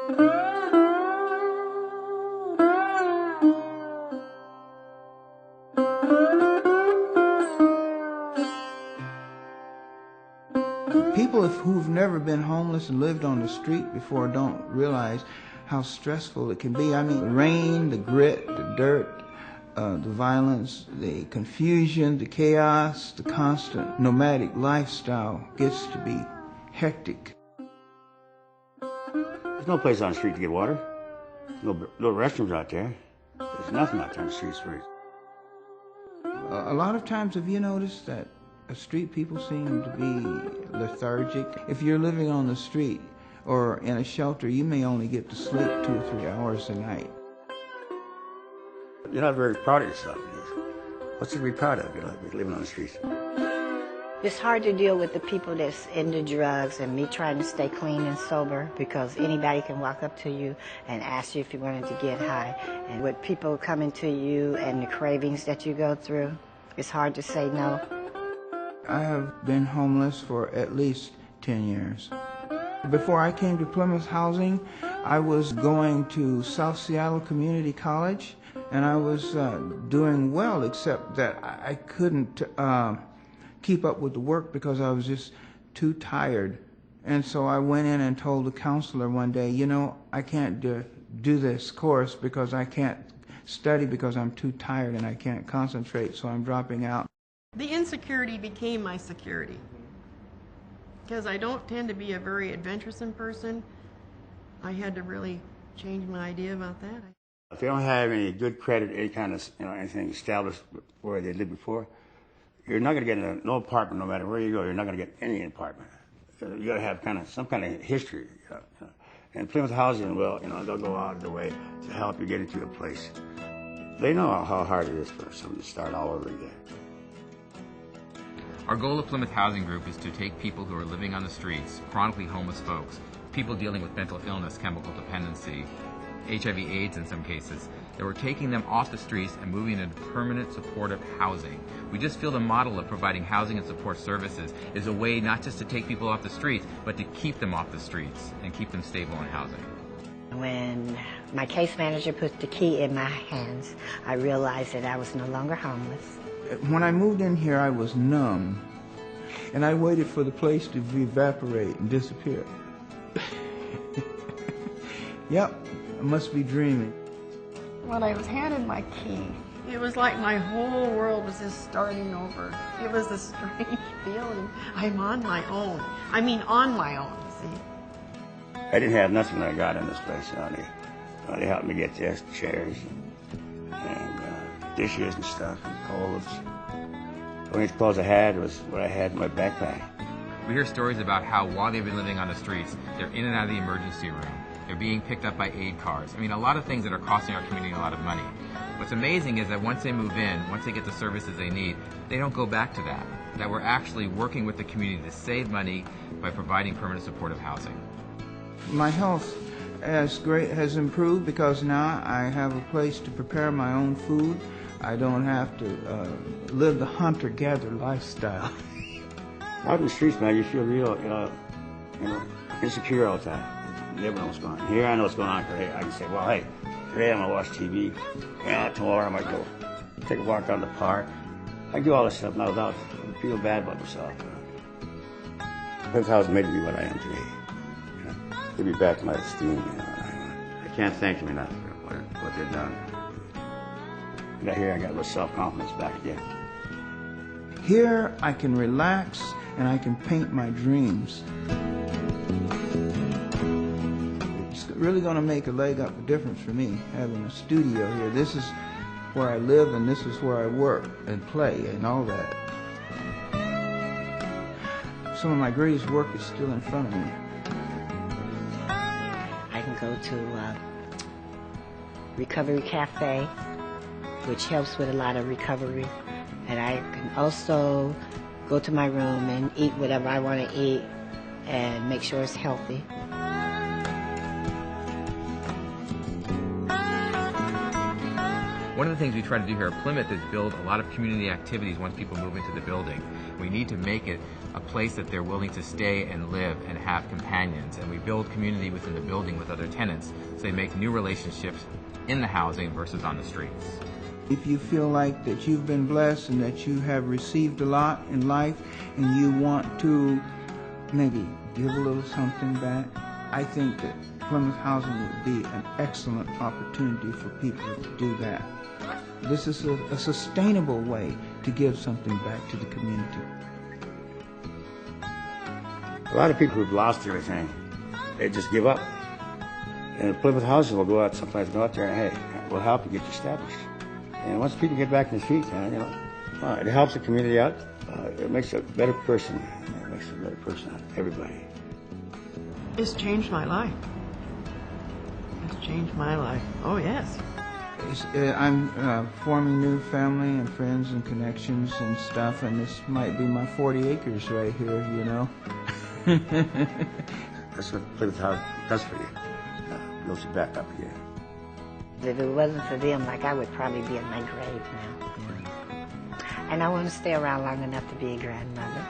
People who've never been homeless and lived on the street before don't realize how stressful it can be. I mean, the rain, the grit, the dirt, the violence, the confusion, the chaos, the constant nomadic lifestyle gets to be hectic. There's no place on the street to get water. No restrooms out there. There's nothing out there on the streets for it. A lot of times, have you noticed that street people seem to be lethargic? If you're living on the street or in a shelter, you may only get to sleep 2 or 3 hours a night. You're not very proud of yourself. What's to be proud of? You're living on the streets. It's hard to deal with the people that's into drugs and me trying to stay clean and sober, because anybody can walk up to you and ask you if you wanted to get high. And with people coming to you and the cravings that you go through, it's hard to say no. I have been homeless for at least 10 years. Before I came to Plymouth Housing, I was going to South Seattle Community College, and I was doing well, except that I couldn't keep up with the work because I was just too tired. And so I went in and told the counselor one day, you know, I can't do this course because I can't study because I'm too tired and I can't concentrate, so I'm dropping out. The insecurity became my security, because I don't tend to be a very adventuresome person. I had to really change my idea about that. If they don't have any good credit, any kind of, anything established where they lived before, you're not going to get no apartment no matter where you go. You're not going to get any apartment. You got to have some kind of history. And Plymouth Housing, well, they'll go out of their way to help you get into a place. They know how hard it is for someone to start all over again. Our goal at Plymouth Housing Group is to take people who are living on the streets, chronically homeless folks, people dealing with mental illness, chemical dependency, HIV/AIDS in some cases, that we're taking them off the streets and moving into permanent supportive housing. We just feel the model of providing housing and support services is a way not just to take people off the streets, but to keep them off the streets and keep them stable in housing. When my case manager put the key in my hands, I realized that I was no longer homeless. When I moved in here, I was numb, and I waited for the place to evaporate and disappear. Yep, I must be dreaming. When I was handed my key, it was like my whole world was just starting over. It was a strange feeling. I'm on my own. I mean, on my own, see. I didn't have nothing when I got in this place. They helped me get this, chairs and dishes and stuff and clothes. The only clothes I had was what I had in my backpack. We hear stories about how while they've been living on the streets, they're in and out of the emergency room. They're being picked up by aid cars. I mean, a lot of things that are costing our community a lot of money. What's amazing is that once they move in, once they get the services they need, they don't go back to that. That we're actually working with the community to save money by providing permanent supportive housing. My health has improved because now I have a place to prepare my own food. I don't have to live the hunter-gatherer lifestyle. Out in the streets, man, you feel real, insecure all the time. You never know what's going on. Here I know what's going on. Hey, I can say, well, hey, today I'm going to watch TV. Yeah, tomorrow I might go take a walk down the park. I do all this stuff now without feeling bad about myself. That's how it's made me what I am today. Give me back my esteem. I can't thank them enough for what they've done. Here I got a little self-confidence back again. Here I can relax and I can paint my dreams. It's really going to make a leg up difference for me, having a studio here. This is where I live and this is where I work and play and all that. Some of my greatest work is still in front of me. I can go to Recovery Cafe, which helps with a lot of recovery. And I can also go to my room and eat whatever I want to eat and make sure it's healthy. One of the things we try to do here at Plymouth is build a lot of community activities once people move into the building. We need to make it a place that they're willing to stay and live and have companions. And we build community within the building with other tenants, so they make new relationships in the housing versus on the streets. If you feel like that you've been blessed and that you have received a lot in life and you want to maybe give a little something back, I think that Plymouth Housing would be an excellent opportunity for people to do that. This is a sustainable way to give something back to the community. A lot of people who've lost everything, they just give up. And Plymouth Housing will go out, sometimes go out there and, hey, we'll help you get you established. And once people get back in the street, it helps the community out. It makes a better person. It makes a better person out of everybody. It's changed my life. It's changed my life. Oh, yes. I'm forming new family and friends and connections and stuff, and this might be my 40 acres right here, you know. That's what Plymouth Housing does for you. Builds you back up again. If it wasn't for them, like, I would probably be in my grave now. And I want to stay around long enough to be a grandmother.